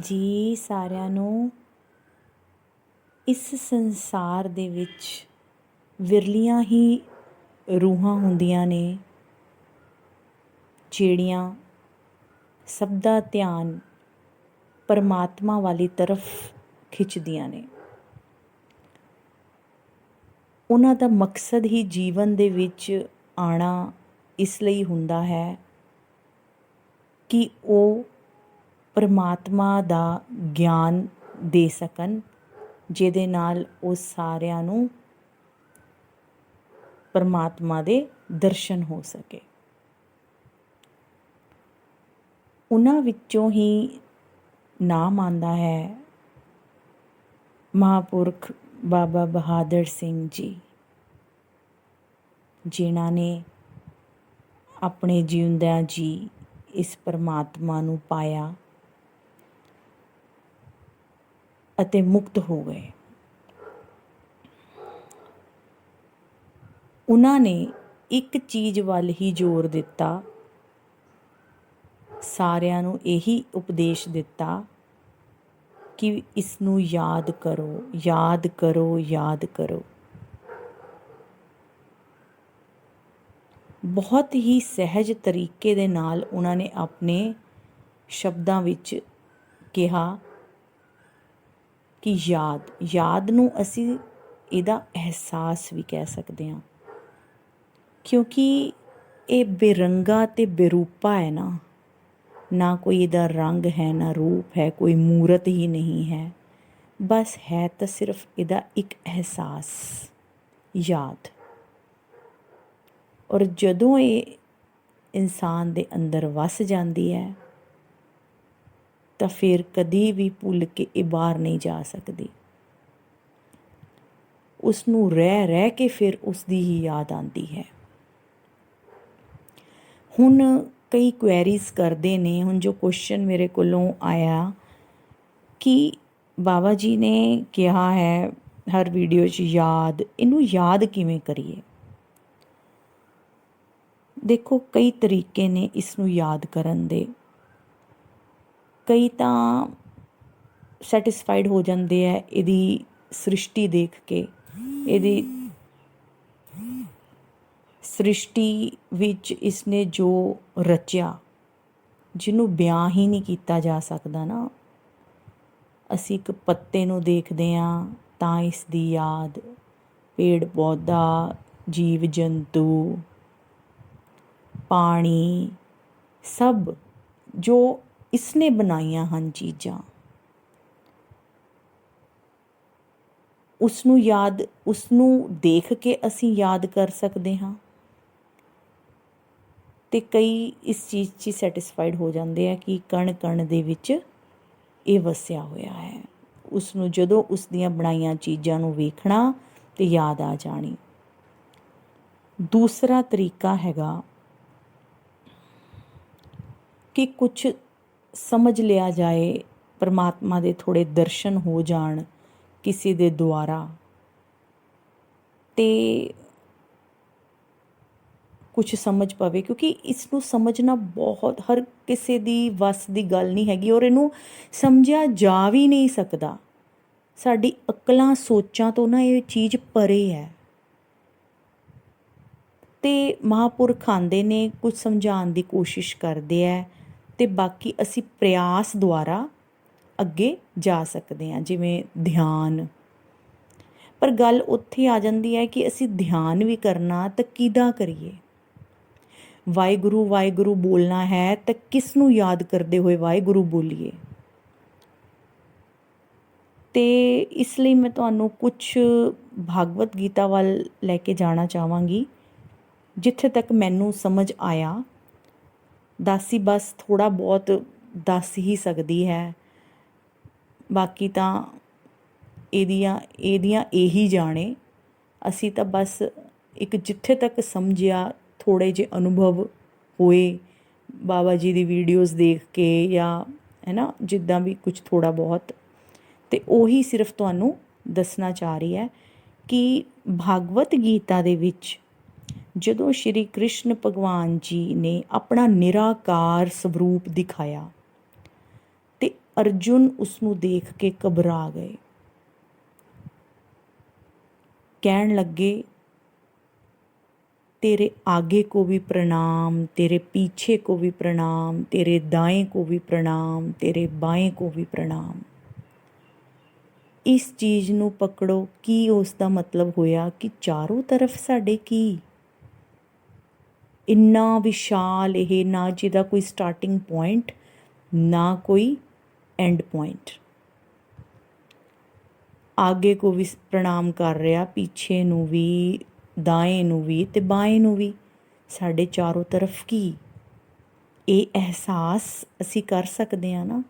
ਜੀ ਸਾਰਿਆਂ ਨੂੰ। ਇਸ ਸੰਸਾਰ ਦੇ ਵਿੱਚ ਵਿਰਲੀਆਂ ਹੀ ਰੂਹਾਂ ਹੁੰਦੀਆਂ ਨੇ ਜਿਹੜੀਆਂ ਸਭ ਦਾ ਧਿਆਨ ਪਰਮਾਤਮਾ ਵਾਲੀ ਤਰਫ ਖਿੱਚਦੀਆਂ ਨੇ। ਉਹਨਾਂ ਦਾ ਮਕਸਦ ਹੀ ਜੀਵਨ ਦੇ ਵਿੱਚ ਆਉਣਾ ਇਸ ਲਈ ਹੁੰਦਾ ਹੈ ਕਿ ਉਹ ਪਰਮਾਤਮਾ ਦਾ ਗਿਆਨ ਦੇ ਸਕਣ, ਜਿਹਦੇ ਨਾਲ ਉਹ ਸਾਰਿਆਂ ਨੂੰ ਪਰਮਾਤਮਾ ਦੇ ਦਰਸ਼ਨ ਹੋ ਸਕੇ। ਉਹਨਾਂ ਵਿੱਚੋਂ ਹੀ ਨਾਮ ਆਉਂਦਾ ਹੈ ਮਹਾਂਪੁਰਖ ਬਾਬਾ ਬਹਾਦਰ ਸਿੰਘ ਜੀ, ਜਿਨ੍ਹਾਂ ਨੇ ਆਪਣੇ ਜਿਉਂਦਿਆਂ ਜੀ ਇਸ ਪਰਮਾਤਮਾ ਨੂੰ ਪਾਇਆ ਅਤੇ ਮੁਕਤ ਹੋ ਗਏ। ਉਹਨਾਂ ਨੇ ਇੱਕ ਚੀਜ਼ ਵੱਲ ਹੀ ਜ਼ੋਰ ਦਿੱਤਾ, ਸਾਰਿਆਂ ਨੂੰ ਇਹੀ ਉਪਦੇਸ਼ ਦਿੱਤਾ ਕਿ ਇਸ ਨੂੰ ਯਾਦ ਕਰੋ, ਯਾਦ ਕਰੋ, ਯਾਦ ਕਰੋ। ਬਹੁਤ ਹੀ ਸਹਿਜ ਤਰੀਕੇ ਦੇ ਨਾਲ ਉਹਨਾਂ ਨੇ ਆਪਣੇ ਸ਼ਬਦਾਂ ਵਿੱਚ ਕਿਹਾ ਕਿ ਯਾਦ ਨੂੰ ਅਸੀਂ ਇਹਦਾ ਅਹਿਸਾਸ ਵੀ ਕਹਿ ਸਕਦੇ ਹਾਂ, ਕਿਉਂਕਿ ਇਹ ਬੇਰੰਗਾ ਅਤੇ ਬੇਰੂਪਾ ਹੈ ਨਾ ਕੋਈ ਇਹਦਾ ਰੰਗ ਹੈ, ਨਾ ਰੂਪ ਹੈ, ਕੋਈ ਮੂਰਤ ਹੀ ਨਹੀਂ ਹੈ। ਬਸ ਹੈ ਤਾਂ ਸਿਰਫ ਇਹਦਾ ਇੱਕ ਅਹਿਸਾਸ, ਯਾਦ। ਔਰ ਜਦੋਂ ਇਹ ਇਨਸਾਨ ਦੇ ਅੰਦਰ ਵਸ ਜਾਂਦੀ ਹੈ ਤਾਂ ਫਿਰ ਕਦੀ ਵੀ ਭੁੱਲ ਕੇ ਇਹ ਬਾਹਰ ਨਹੀਂ ਜਾ ਸਕਦੀ। ਉਸ ਨੂੰ ਰਹਿ ਕੇ ਫਿਰ ਉਸ ਦੀ ਹੀ ਯਾਦ ਆਉਂਦੀ ਹੈ। ਹੁਣ ਕਈ ਕੁਐਰੀਜ਼ ਕਰਦੇ ਨੇ, ਹੁਣ ਜੋ ਕੁਐਸਚਨ ਮੇਰੇ ਕੋਲੋਂ ਆਇਆ ਕਿ ਬਾਬਾ ਜੀ ਨੇ ਕਿਹਾ ਹੈ ਹਰ ਵੀਡੀਓ 'ਚ ਯਾਦ, ਇਹਨੂੰ ਯਾਦ ਕਿਵੇਂ ਕਰੀਏ? ਦੇਖੋ, ਕਈ ਤਰੀਕੇ ਨੇ ਇਸ ਨੂੰ ਯਾਦ ਕਰਨ ਦੇ। ਕਈ ਤਾਂ ਸੈਟਿਸਫਾਈਡ ਹੋ ਜਾਂਦੇ ਹੈ ਇਹਦੀ ਸ੍ਰਿਸ਼ਟੀ ਦੇਖ ਕੇ, ਇਹਦੀ ਸ੍ਰਿਸ਼ਟੀ ਵਿੱਚ ਇਸਨੇ ਜੋ ਰਚਿਆ, ਜਿਹਨੂੰ ਬਿਆਨ ਹੀ ਨਹੀਂ ਕੀਤਾ ਜਾ ਸਕਦਾ ਨਾ। ਅਸੀਂ ਇੱਕ ਪੱਤੇ ਨੂੰ ਦੇਖਦੇ ਹਾਂ ਤਾਂ ਇਸ ਦੀ ਯਾਦ, ਪੇੜ ਪੌਦਾ, ਜੀਵ ਜੰਤੂ, ਪਾਣੀ, ਸਭ ਜੋ ਇਸਨੇ ਬਣਾਈਆਂ ਹਨ ਚੀਜ਼ਾਂ, ਉਸ ਨੂੰ ਦੇਖ ਕੇ ਅਸੀਂ ਯਾਦ ਕਰ ਸਕਦੇ ਹਾਂ। ਅਤੇ ਕਈ ਇਸ ਚੀਜ਼ 'ਚ ਸੈਟਿਸਫਾਈਡ ਹੋ ਜਾਂਦੇ ਆ ਕਿ ਕਣ ਕਣ ਦੇ ਵਿੱਚ ਇਹ ਵਸਿਆ ਹੋਇਆ ਹੈ। ਉਸ ਨੂੰ ਜਦੋਂ ਉਸ ਦੀਆਂ ਬਣਾਈਆਂ ਚੀਜ਼ਾਂ ਨੂੰ ਵੇਖਣਾ ਅਤੇ ਯਾਦ ਆ ਜਾਣੀ। ਦੂਸਰਾ ਤਰੀਕਾ ਹੈਗਾ ਕਿ ਕੁਛ ਸਮਝ ਲਿਆ ਜਾਏ, ਪਰਮਾਤਮਾ ਦੇ ਥੋੜ੍ਹੇ ਦਰਸ਼ਨ ਹੋ ਜਾਣ ਕਿਸੇ ਦੇ ਦੁਆਰਾ, ਅਤੇ ਕੁਛ ਸਮਝ ਪਵੇ, ਕਿਉਂਕਿ ਇਸ ਨੂੰ ਸਮਝਣਾ ਬਹੁਤ ਹਰ ਕਿਸੇ ਦੀ ਵੱਸ ਦੀ ਗੱਲ ਨਹੀਂ ਹੈਗੀ, ਔਰ ਇਹਨੂੰ ਸਮਝਿਆ ਜਾ ਵੀ ਨਹੀਂ ਸਕਦਾ। ਸਾਡੀ ਅਕਲਾਂ ਸੋਚਾਂ ਤੋਂ ਨਾ ਇਹ ਚੀਜ਼ ਪਰੇ ਹੈ। ਅਤੇ ਮਹਾਂਪੁਰਖ ਆਉਂਦੇ ਨੇ, ਕੁਝ ਸਮਝਾਉਣ ਦੀ ਕੋਸ਼ਿਸ਼ ਕਰਦੇ ਹੈ, ਅਤੇ ਬਾਕੀ ਅਸੀਂ ਪ੍ਰਯਾਸ ਦੁਆਰਾ ਅੱਗੇ ਜਾ ਸਕਦੇ ਹਾਂ, ਜਿਵੇਂ ਧਿਆਨ। ਪਰ ਗੱਲ ਉੱਥੇ ਆ ਜਾਂਦੀ ਹੈ ਕਿ ਅਸੀਂ ਧਿਆਨ ਵੀ ਕਰਨਾ ਤਾਂ ਕਿਹਦਾ ਕਰੀਏ? ਵਾਹਿਗੁਰੂ ਵਾਹਿਗੁਰੂ ਬੋਲਣਾ ਹੈ ਤਾਂ ਕਿਸ ਨੂੰ ਯਾਦ ਕਰਦੇ ਹੋਏ ਵਾਹਿਗੁਰੂ ਬੋਲੀਏ? ਅਤੇ ਇਸ ਲਈ ਮੈਂ ਤੁਹਾਨੂੰ ਕੁਛ ਭਾਗਵਤ ਗੀਤਾ ਵੱਲ ਲੈ ਕੇ ਜਾਣਾ ਚਾਹਾਂਗੀ, ਜਿੱਥੇ ਤੱਕ ਮੈਨੂੰ ਸਮਝ ਆਇਆ। ਦਾਸੀ ਬਸ ਥੋੜ੍ਹਾ ਬਹੁਤ ਦੱਸ ਹੀ ਸਕਦੀ ਹੈ, ਬਾਕੀ ਤਾਂ ਇਹਦੀਆਂ ਇਹੀ ਜਾਣੇ। ਅਸੀਂ ਤਾਂ ਬਸ ਇੱਕ ਜਿੱਥੇ ਤੱਕ ਸਮਝਿਆ, ਥੋੜ੍ਹੇ ਜਿਹੇ ਅਨੁਭਵ ਹੋਏ ਬਾਬਾ ਜੀ ਦੀ ਵੀਡੀਓਜ਼ ਦੇਖ ਕੇ, ਜਾਂ ਹੈ ਨਾ ਜਿੱਦਾਂ ਵੀ ਕੁਝ ਥੋੜ੍ਹਾ ਬਹੁਤ, ਅਤੇ ਉਹੀ ਸਿਰਫ ਤੁਹਾਨੂੰ ਦੱਸਣਾ ਚਾਹ ਰਹੀ ਹੈ ਕਿ ਭਾਗਵਤ ਗੀਤਾ ਦੇ ਵਿੱਚ ਜਦੋਂ ਸ਼੍ਰੀ ਕ੍ਰਿਸ਼ਨ ਭਗਵਾਨ ਜੀ ਨੇ ਆਪਣਾ ਨਿਰਾਕਾਰ ਸਵਰੂਪ ਦਿਖਾਇਆ, ਅਤੇ ਅਰਜੁਨ ਉਸਨੂੰ ਦੇਖ ਕੇ ਘਬਰਾ ਗਏ। ਕਹਿਣ ਲੱਗੇ, तेरे आगे को भी प्रणाम, तेरे पीछे को भी प्रणाम, तेरे दाएं को भी प्रणाम, तेरे बाएं को भी प्रणाम। इस चीज़ ਨੂੰ ਪਕੜੋ। ਕੀ ਉਸ ਦਾ ਮਤਲਬ ਹੋਇਆ ਕਿ ਚਾਰੋਂ ਤਰਫ ਸਾਡੇ ਕੀ ਇੰਨਾ ਵਿਸ਼ਾਲ ਇਹ, ਨਾ ਜਿਹਦਾ ਕੋਈ ਸਟਾਰਟਿੰਗ ਪੁਆਇੰਟ ਨਾ ਕੋਈ ਐਂਡ ਪੁਆਇੰਟ। ਆਗੇ ਕੋ ਵੀ ਪ੍ਰਣਾਮ ਕਰ ਰਿਹਾ, ਪਿੱਛੇ ਨੂੰ ਵੀ, ਦਾएं ਨੂੰ ਵੀ ਤੇ ਬਾएं ਨੂੰ ਵੀ। ਸਾਡੇ ਚਾਰੋਂ ਤਰਫ ਕੀ ਇਹ ਅਹਿਸਾਸ ਅਸੀਂ ਕਰ ਸਕਦੇ ਹਾਂ ਨਾ,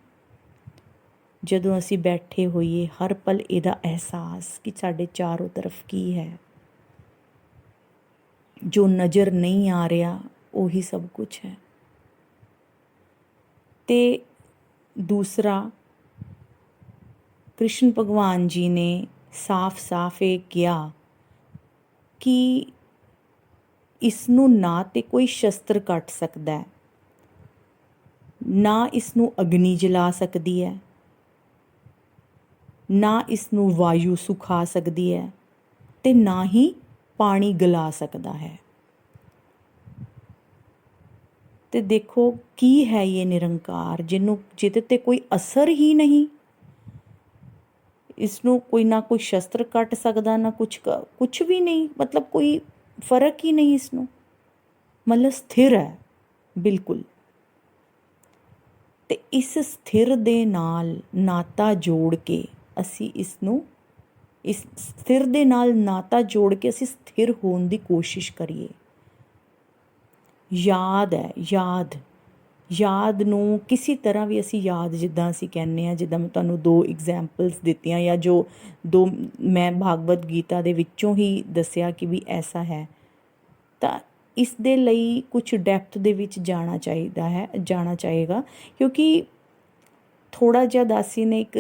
ਜਦੋਂ ਅਸੀਂ ਬੈਠੇ ਹੋਈਏ ਹਰ ਪਲ ਇਹਦਾ ਅਹਿਸਾਸ ਕਿ ਸਾਡੇ ਚਾਰੋਂ ਤਰਫ ਕੀ ਹੈ। ਜੋ ਨਜ਼ਰ ਨਹੀਂ ਆ ਰਿਹਾ ਉਹੀ ਸਭ ਕੁਝ ਹੈ। ਤੇ ਦੂਸਰਾ, ਕ੍ਰਿਸ਼ਨ ਭਗਵਾਨ ਜੀ ਨੇ ਸਾਫ਼-ਸਾਫ਼ ਇਹ ਕਿਹਾ ਕਿ ਇਸ ਨੂੰ ਨਾ ਤੇ ਕੋਈ ਸ਼ਸਤਰ ਕੱਟ ਸਕਦਾ ਹੈ, ਨਾ ਇਸ ਨੂੰ ਅਗਨੀ ਜਲਾ ਸਕਦੀ ਹੈ, ਨਾ ਇਸ ਨੂੰ ਵਾਯੂ ਸੁਖਾ ਸਕਦੀ ਹੈ, ਤੇ ਨਾ ਹੀ ਪਾਣੀ ਗਲਾ ਸਕਦਾ ਹੈ। ਤੇ ਦੇਖੋ ਕੀ ਹੈ ਇਹ ਨਿਰੰਕਾਰ, ਜਿਹਦੇ ਤੇ ਕੋਈ ਅਸਰ ਹੀ ਨਹੀਂ। ਇਸ ਨੂੰ ਕੋਈ ਨਾ ਕੋਈ ਸ਼ਸਤਰ ਕੱਟ ਸਕਦਾ, ਨਾ ਕੁਛ ਵੀ ਨਹੀਂ, ਮਤਲਬ ਕੋਈ ਫਰਕ ਹੀ ਨਹੀਂ ਇਸ ਨੂੰ, ਮਤਲਬ ਸਥਿਰ ਹੈ ਬਿਲਕੁਲ। ਤੇ ਇਸ ਸਥਿਰ ਦੇ ਨਾਲ ਨਾਤਾ ਜੋੜ ਕੇ ਅਸੀਂ ਇਸ ਸਥਿਰ ਦੇ ਨਾਲ ਨਾਤਾ ਜੋੜ ਕੇ ਅਸੀਂ ਸਥਿਰ ਹੋਣ ਦੀ ਕੋਸ਼ਿਸ਼ ਕਰੀਏ। ਯਾਦ ਹੈ, ਯਾਦ ਨੂੰ ਕਿਸੇ ਤਰ੍ਹਾਂ ਵੀ ਅਸੀਂ ਯਾਦ, ਜਿੱਦਾਂ ਅਸੀਂ ਕਹਿੰਦੇ ਹਾਂ, ਜਿੱਦਾਂ ਮੈਂ ਤੁਹਾਨੂੰ 2 ਐਗਜ਼ੈਂਪਲਸ ਦਿੱਤੀਆਂ, ਜਾਂ ਜੋ 2 ਮੈਂ ਭਾਗਵਤ ਗੀਤਾ ਦੇ ਵਿੱਚੋਂ ਹੀ ਦੱਸਿਆ ਕਿ ਵੀ ਐਸਾ ਹੈ, ਤਾਂ ਇਸ ਦੇ ਲਈ ਕੁਝ ਡੈਪਥ ਦੇ ਵਿੱਚ ਜਾਣਾ ਚਾਹੇਗਾ, ਕਿਉਂਕਿ ਥੋੜ੍ਹਾ ਜਿਹਾ ਦਾਸੀ ਨੇ ਇੱਕ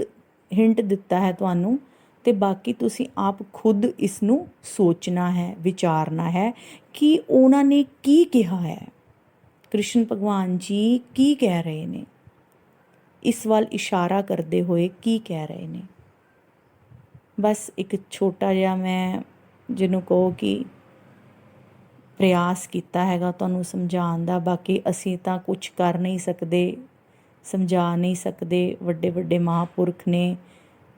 ਹਿੰਟ ਦਿੱਤਾ ਹੈ ਤੁਹਾਨੂੰ, ਅਤੇ ਬਾਕੀ ਤੁਸੀਂ ਆਪ ਖੁਦ ਇਸ ਨੂੰ ਸੋਚਣਾ ਹੈ, ਵਿਚਾਰਨਾ ਹੈ ਕਿ ਉਹਨਾਂ ਨੇ ਕੀ ਕਿਹਾ ਹੈ, ਕ੍ਰਿਸ਼ਨ ਭਗਵਾਨ ਜੀ ਕੀ ਕਹਿ ਰਹੇ ਨੇ, ਇਸ ਵੱਲ ਇਸ਼ਾਰਾ ਕਰਦੇ ਹੋਏ ਕੀ ਕਹਿ ਰਹੇ ਨੇ। ਬਸ ਇੱਕ ਛੋਟਾ ਜਿਹਾ ਮੈਂ ਜਿਹਨੂੰ ਕਹੋ ਕਿ ਪ੍ਰਯਾਸ ਕੀਤਾ ਹੈਗਾ ਤੁਹਾਨੂੰ ਸਮਝਾਉਣ ਦਾ। ਬਾਕੀ ਅਸੀਂ ਤਾਂ ਕੁਝ ਕਰ ਨਹੀਂ ਸਕਦੇ, ਸਮਝਾ ਨਹੀਂ ਸਕਦੇ। ਵੱਡੇ ਵੱਡੇ ਮਹਾਂਪੁਰਖ ਨੇ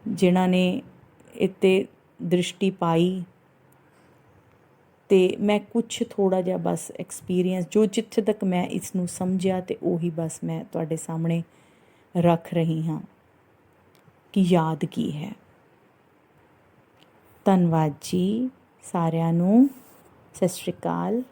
ਜਿਨ੍ਹਾਂ ਨੇ ਇੱਥੇ ਦ੍ਰਿਸ਼ਟੀ ਪਾਈ, ਅਤੇ ਮੈਂ ਕੁਛ ਥੋੜ੍ਹਾ ਜਿਹਾ ਬਸ ਐਕਸਪੀਰੀਅੰਸ, ਜੋ ਜਿੱਥੇ ਤੱਕ ਮੈਂ ਇਸ ਨੂੰ ਸਮਝਿਆ, ਅਤੇ ਉਹੀ ਬਸ ਮੈਂ ਤੁਹਾਡੇ ਸਾਹਮਣੇ ਰੱਖ ਰਹੀ ਹਾਂ ਕਿ ਯਾਦ ਕੀ ਹੈ। ਧੰਨਵਾਦ ਜੀ ਸਾਰਿਆਂ ਨੂੰ, ਸਤਿ ਸ਼੍ਰੀ ਅਕਾਲ।